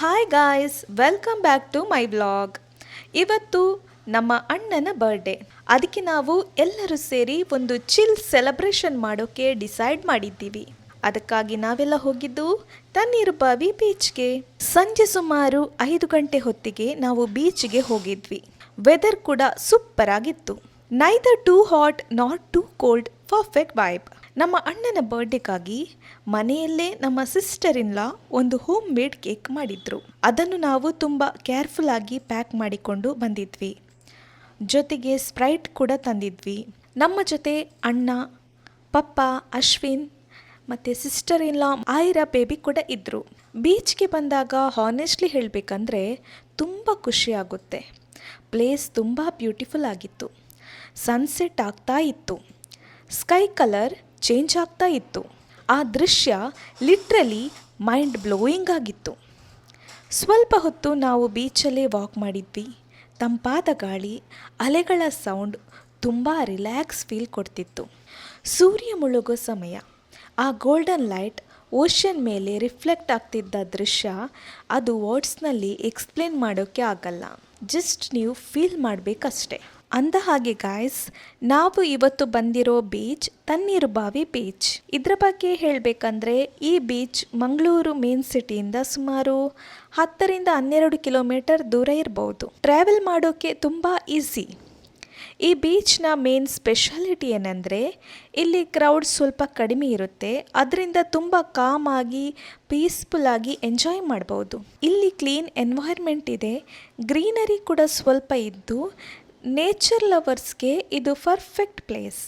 Hi guys, welcome back to my blog. ಇವತ್ತು ನಮ್ಮ ಅಣ್ಣನ ಬರ್ಡೇ. ಅದಕ್ಕೆ ನಾವು ಎಲ್ಲರೂ ಸೇರಿ ಒಂದು ಚಿಲ್ ಸೆಲೆಬ್ರೇಷನ್ ಮಾಡೋಕೆ ಡಿಸೈಡ್ ಮಾಡಿದ್ದೀವಿ. ಅದಕ್ಕಾಗಿ ನಾವೆಲ್ಲ ಹೋಗಿದ್ದು ತಣ್ಣೀರುಬಾವಿ ಬೀಚ್ಗೆ. ಸಂಜೆ ಸುಮಾರು 5 ಗಂಟೆ ಹೊತ್ತಿಗೆ ನಾವು ಬೀಚ್ಗೆ ಹೋಗಿದ್ವಿ. ವೆದರ್ ಕೂಡ ಸೂಪರ್ ಆಗಿತ್ತು. Neither too hot not two cold, perfect vibe. ನಮ್ಮ ಅಣ್ಣನ ಬರ್ಡೇಗಾಗಿ ಮನೆಯಲ್ಲೇ ನಮ್ಮ ಸಿಸ್ಟರ್ ಇನ್ ಲಾ ಒಂದು ಹೋಮ್ ಮೇಡ್ ಕೇಕ್ ಮಾಡಿದ್ರು. ಅದನ್ನು ನಾವು ತುಂಬ ಕೇರ್ಫುಲ್ ಆಗಿ ಪ್ಯಾಕ್ ಮಾಡಿಕೊಂಡು ಬಂದಿದ್ವಿ. ಜೊತೆಗೆ ಸ್ಪ್ರೈಟ್ ಕೂಡ ತಂದಿದ್ವಿ. ನಮ್ಮ ಜೊತೆ ಅಣ್ಣ, ಪಪ್ಪ, ಅಶ್ವಿನ್ ಮತ್ತು ಸಿಸ್ಟರ್ ಇನ್ ಲಾ ಆಯಿರಾ ಬೇಬಿ ಕೂಡ ಇದ್ದರು. ಬೀಚ್ಗೆ ಬಂದಾಗ ಹಾನೆಸ್ಟ್ಲಿ ಹೇಳಬೇಕಂದ್ರೆ ತುಂಬ ಖುಷಿಯಾಗುತ್ತೆ. ಪ್ಲೇಸ್ ತುಂಬ ಬ್ಯೂಟಿಫುಲ್ ಆಗಿತ್ತು. ಸನ್ಸೆಟ್ ಆಗ್ತಾ ಇತ್ತು. ಸ್ಕೈ ಕಲರ್ ಚೇಂಜ್ ಆಗ್ತಾ ಇತ್ತು. ಆ ದೃಶ್ಯ ಲಿಟ್ರಲಿ ಮೈಂಡ್ ಬ್ಲೋಯಿಂಗ್ ಆಗಿತ್ತು. ಸ್ವಲ್ಪ ಹೊತ್ತು ನಾವು ಬೀಚಲ್ಲೇ ವಾಕ್ ಮಾಡಿದ್ವಿ. ತಂಪಾದ ಗಾಳಿ, ಅಲೆಗಳ ಸೌಂಡ್ ತುಂಬ ರಿಲ್ಯಾಕ್ಸ್ ಫೀಲ್ ಕೊಡ್ತಿತ್ತು. ಸೂರ್ಯ ಮುಳುಗೋ ಸಮಯ, ಆ ಗೋಲ್ಡನ್ ಲೈಟ್ ಓಷನ್ ಮೇಲೆ ರಿಫ್ಲೆಕ್ಟ್ ಆಗ್ತಿದ್ದ ದೃಶ್ಯ, ಅದು ವರ್ಡ್ಸ್ನಲ್ಲಿ ಎಕ್ಸ್ಪ್ಲೇನ್ ಮಾಡೋಕ್ಕೆ ಆಗಲ್ಲ. ಜಸ್ಟ್ ನೀವು ಫೀಲ್ ಮಾಡಬೇಕಷ್ಟೆ. ಅಂದ ಹಾಗೆ ಗಾಯ್ಸ್, ನಾವು ಇವತ್ತು ಬಂದಿರೋ ಬೀಚ್ ತಣ್ಣೀರುಬಾವಿ ಬೀಚ್. ಇದರ ಬಗ್ಗೆ ಹೇಳಬೇಕಂದ್ರೆ ಈ ಬೀಚ್ ಮಂಗಳೂರು ಮೇನ್ ಸಿಟಿಯಿಂದ ಸುಮಾರು 10-12 ಕಿಲೋಮೀಟರ್ ದೂರ ಇರಬಹುದು. ಟ್ರಾವೆಲ್ ಮಾಡೋಕ್ಕೆ ತುಂಬ ಈಸಿ. ಈ ಬೀಚ್ನ ಮೇನ್ ಸ್ಪೆಷಾಲಿಟಿ ಏನಂದರೆ ಇಲ್ಲಿ ಕ್ರೌಡ್ ಸ್ವಲ್ಪ ಕಡಿಮೆ ಇರುತ್ತೆ. ಅದರಿಂದ ತುಂಬ ಕಾಮ್ ಆಗಿ ಪೀಸ್ಫುಲ್ ಆಗಿ ಎಂಜಾಯ್ ಮಾಡ್ಬೋದು. ಇಲ್ಲಿ ಕ್ಲೀನ್ ಎನ್ವೈರ್ಮೆಂಟ್ ಇದೆ. ಗ್ರೀನರಿ ಕೂಡ ಸ್ವಲ್ಪ ಇದ್ದು ನೇಚರ್ ಲವರ್ಸ್ಗೆ ಇದು ಪರ್ಫೆಕ್ಟ್ ಪ್ಲೇಸ್.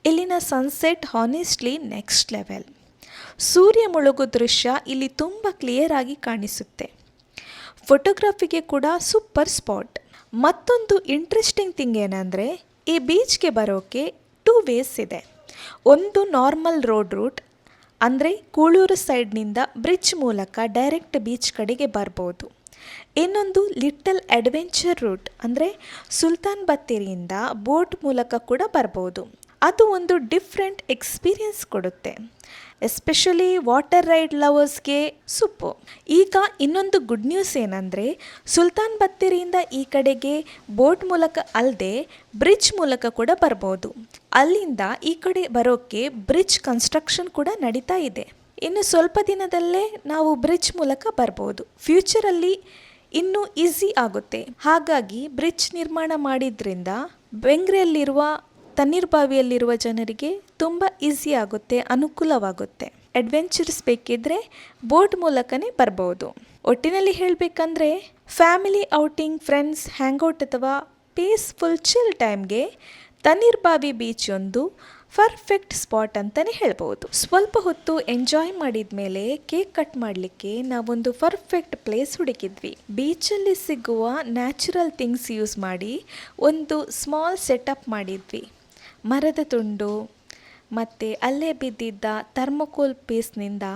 ಇಲ್ಲಿನ ಸನ್ಸೆಟ್ ಹಾನೆಸ್ಟ್ಲಿ ನೆಕ್ಸ್ಟ್ ಲೆವೆಲ್. ಸೂರ್ಯ ಮುಳುಗೋ ದೃಶ್ಯ ಇಲ್ಲಿ ತುಂಬ ಕ್ಲಿಯರ್ ಆಗಿ ಕಾಣಿಸುತ್ತೆ. ಫೋಟೋಗ್ರಫಿಗೆ ಕೂಡ ಸೂಪರ್ ಸ್ಪಾಟ್. ಮತ್ತೊಂದು ಇಂಟ್ರೆಸ್ಟಿಂಗ್ ಥಿಂಗ್ ಏನಂದರೆ ಈ ಬೀಚ್ಗೆ ಬರೋಕ್ಕೆ 2 ವೇಸ್ ಇದೆ. ಒಂದು ನಾರ್ಮಲ್ ರೋಡ್ ರೂಟ್, ಅಂದರೆ ಕೂಳೂರು ಸೈಡ್ನಿಂದ ಬ್ರಿಡ್ಜ್ ಮೂಲಕ ಡೈರೆಕ್ಟ್ ಬೀಚ್ ಕಡೆಗೆ ಬರ್ಬೋದು. ಇನ್ನೊಂದು ಲಿಟಲ್ ಅಡ್ವೆಂಚರ್ ರೂಟ್, ಅಂದರೆ ಸುಲ್ತಾನ್ ಬತ್ತೇರಿಯಿಂದ ಬೋಟ್ ಮೂಲಕ ಕೂಡ ಬರ್ಬೋದು. ಅದು ಒಂದು ಡಿಫ್ರೆಂಟ್ ಎಕ್ಸ್ಪೀರಿಯನ್ಸ್ ಕೊಡುತ್ತೆ. ಎಸ್ಪೆಷಲಿ ವಾಟರ್ ರೈಡ್ ಲವರ್ಸ್ಗೆ ಸೂಪರ್. ಈಗ ಇನ್ನೊಂದು ಗುಡ್ ನ್ಯೂಸ್ ಏನಂದರೆ ಸುಲ್ತಾನ್ ಬತ್ತೇರಿಯಿಂದ ಈ ಕಡೆಗೆ ಬೋಟ್ ಮೂಲಕ ಅಲ್ಲದೆ ಬ್ರಿಡ್ಜ್ ಮೂಲಕ ಕೂಡ ಬರ್ಬೋದು. ಅಲ್ಲಿಂದ ಈ ಕಡೆ ಬರೋಕ್ಕೆ ಬ್ರಿಡ್ಜ್ ಕನ್ಸ್ಟ್ರಕ್ಷನ್ ಕೂಡ ನಡೀತಾ ಇದೆ. ಇನ್ನು ಸ್ವಲ್ಪ ದಿನದಲ್ಲೇ ನಾವು ಬ್ರಿಡ್ಜ್ ಮೂಲಕ ಬರ್ಬೋದು. ಫ್ಯೂಚರಲ್ಲಿ ಇನ್ನೂ ಈಸಿ ಆಗುತ್ತೆ. ಹಾಗಾಗಿ ಬ್ರಿಡ್ಜ್ ನಿರ್ಮಾಣ ಮಾಡಿದ್ರಿಂದ ಬೆಂಗ್ರೆಯಲ್ಲಿರುವ ತಣ್ಣೀರುಬಾವಿಯಲ್ಲಿರುವ ಜನರಿಗೆ ತುಂಬ ಈಸಿ ಆಗುತ್ತೆ, ಅನುಕೂಲವಾಗುತ್ತೆ. ಅಡ್ವೆಂಚರ್ಸ್ ಬೇಕಿದ್ರೆ ಬೋಟ್ ಮೂಲಕನೇ ಬರ್ಬೋದು. ಒಟ್ಟಿನಲ್ಲಿ ಹೇಳಬೇಕಂದ್ರೆ ಫ್ಯಾಮಿಲಿ ಔಟಿಂಗ್, ಫ್ರೆಂಡ್ಸ್ ಹ್ಯಾಂಗ್ಔಟ್ ಅಥವಾ ಪೀಸ್ಫುಲ್ ಚಿಲ್ ಟೈಮ್ಗೆ ತಣ್ಣೀರುಬಾವಿ ಬೀಚ್ ಒಂದು ಪರ್ಫೆಕ್ಟ್ ಸ್ಪಾಟ್ ಅಂತಲೇ ಹೇಳ್ಬೋದು. ಸ್ವಲ್ಪ ಹೊತ್ತು ಎಂಜಾಯ್ ಮಾಡಿದ ಮೇಲೆ ಕೇಕ್ ಕಟ್ ಮಾಡಲಿಕ್ಕೆ ನಾವೊಂದು ಪರ್ಫೆಕ್ಟ್ ಪ್ಲೇಸ್ ಹುಡುಕಿದ್ವಿ. ಬೀಚಲ್ಲಿ ಸಿಗುವ ನ್ಯಾಚುರಲ್ ಥಿಂಗ್ಸ್ ಯೂಸ್ ಮಾಡಿ ಒಂದು ಸ್ಮಾಲ್ ಸೆಟಪ್ ಮಾಡಿದ್ವಿ. ಮರದ ತುಂಡು ಮತ್ತು ಅಲ್ಲೇ ಬಿದ್ದಿದ್ದ ಥರ್ಮೋಕೋಲ್ ಪೀಸ್ನಿಂದ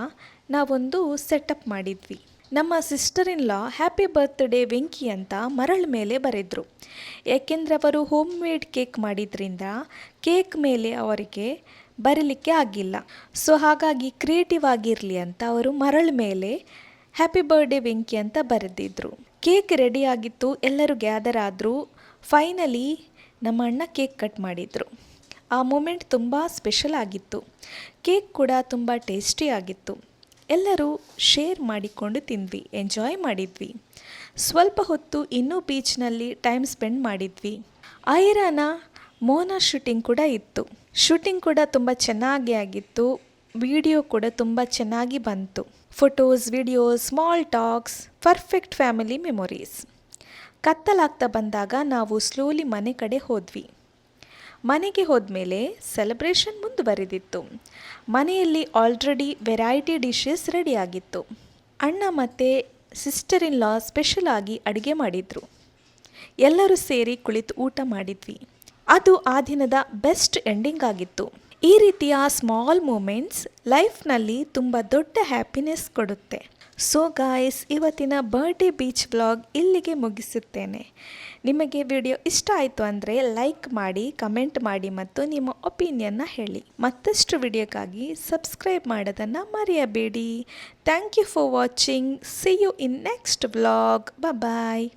ನಾವೊಂದು ಸೆಟಪ್ ಮಾಡಿದ್ವಿ. ನಮ್ಮ sister in law happy birthday Venky ಅಂತ ಮರಳ ಮೇಲೆ ಬರೆದ್ರು. ಯಾಕೆಂದರೆ ಅವರು ಹೋಮ್ ಮೇಡ್ ಕೇಕ್ ಮಾಡಿದ್ರಿಂದ ಕೇಕ್ ಮೇಲೆ ಅವರಿಗೆ ಬರೀಲಿಕ್ಕೆ ಆಗಿಲ್ಲ. ಸೊ ಹಾಗಾಗಿ ಕ್ರಿಯೇಟಿವ್ ಆಗಿರಲಿ ಅಂತ ಅವರು ಮರಳ ಮೇಲೆ ಹ್ಯಾಪಿ ಬರ್ಡೇ ವೆಂಕಿ ಅಂತ ಬರೆದಿದ್ರು. ಕೇಕ್ ರೆಡಿ ಆಗಿತ್ತು, ಎಲ್ಲರೂ ಗ್ಯಾದರ್ ಆದರು. ಫೈನಲಿ ನಮ್ಮ ಅಣ್ಣ ಕೇಕ್ ಕಟ್ ಮಾಡಿದರು. ಆ ಮೂಮೆಂಟ್ ತುಂಬ ಸ್ಪೆಷಲ್ ಆಗಿತ್ತು. ಕೇಕ್ ಕೂಡ ತುಂಬ ಟೇಸ್ಟಿ ಆಗಿತ್ತು. ಎಲ್ಲರೂ ಶೇರ್ ಮಾಡಿಕೊಂಡು ತಿಂದ್ವಿ, ಎಂಜಾಯ್ ಮಾಡಿದ್ವಿ. ಸ್ವಲ್ಪ ಹೊತ್ತು ಇನ್ನೂ ಬೀಚ್ನಲ್ಲಿ ಟೈಮ್ ಸ್ಪೆಂಡ್ ಮಾಡಿದ್ವಿ. ಆಯಿರಾನ ಮೋನಾ ಶೂಟಿಂಗ್ ಕೂಡ ಇತ್ತು. ಶೂಟಿಂಗ್ ಕೂಡ ತುಂಬ ಚೆನ್ನಾಗಿ ಆಗಿತ್ತು. ವಿಡಿಯೋ ಕೂಡ ತುಂಬ ಚೆನ್ನಾಗಿ ಬಂತು. Photos, videos, small talks, perfect family memories. ಕತ್ತಲಾಗ್ತಾ ಬಂದಾಗ ನಾವು ಸ್ಲೋಲಿ ಮನೆ ಕಡೆ ಹೋದ್ವಿ. ಮನೆಗೆ ಹೋದ್ಮೇಲೆ ಸೆಲೆಬ್ರೇಷನ್ ಮುಂದುವರೆದಿತ್ತು. ಮನೆಯಲ್ಲಿ ಆಲ್ರೆಡಿ ವೆರೈಟಿ ಡಿಶಸ್ ರೆಡಿಯಾಗಿತ್ತು. ಅಣ್ಣ ಮತ್ತು ಸಿಸ್ಟರ್ ಇನ್ ಲಾ ಸ್ಪೆಷಲ್ ಆಗಿ ಅಡುಗೆ ಮಾಡಿದರು. ಎಲ್ಲರೂ ಸೇರಿ ಕುಳಿತು ಊಟ ಮಾಡಿದ್ವಿ. ಅದು ಆ ದಿನದ ಬೆಸ್ಟ್ ಎಂಡಿಂಗ್ ಆಗಿತ್ತು. ಈ ರೀತಿಯ ಸ್ಮಾಲ್ ಮೂಮೆಂಟ್ಸ್ ಲೈಫ್ನಲ್ಲಿ ತುಂಬ ದೊಡ್ಡ ಹ್ಯಾಪಿನೆಸ್ ಕೊಡುತ್ತೆ. ಸೊ ಗಾಯ್ಸ್, ಇವತ್ತಿನ ಬರ್ಡೇ ಬೀಚ್ ವ್ಲಾಗ್ ಇಲ್ಲಿಗೆ ಮುಗಿಸುತ್ತೇನೆ. ನಿಮಗೆ ವಿಡಿಯೋ ಇಷ್ಟ ಆಯಿತು ಅಂದರೆ ಲೈಕ್ ಮಾಡಿ, ಕಮೆಂಟ್ ಮಾಡಿ ಮತ್ತು ನಿಮ್ಮ ಒಪಿನಿಯನ್ನ ಹೇಳಿ. ಮತ್ತಷ್ಟು ವಿಡಿಯೋಕ್ಕಾಗಿ ಸಬ್ಸ್ಕ್ರೈಬ್ ಮಾಡೋದನ್ನು ಮರೆಯಬೇಡಿ. Thank you for watching. See you in next vlog. Bye.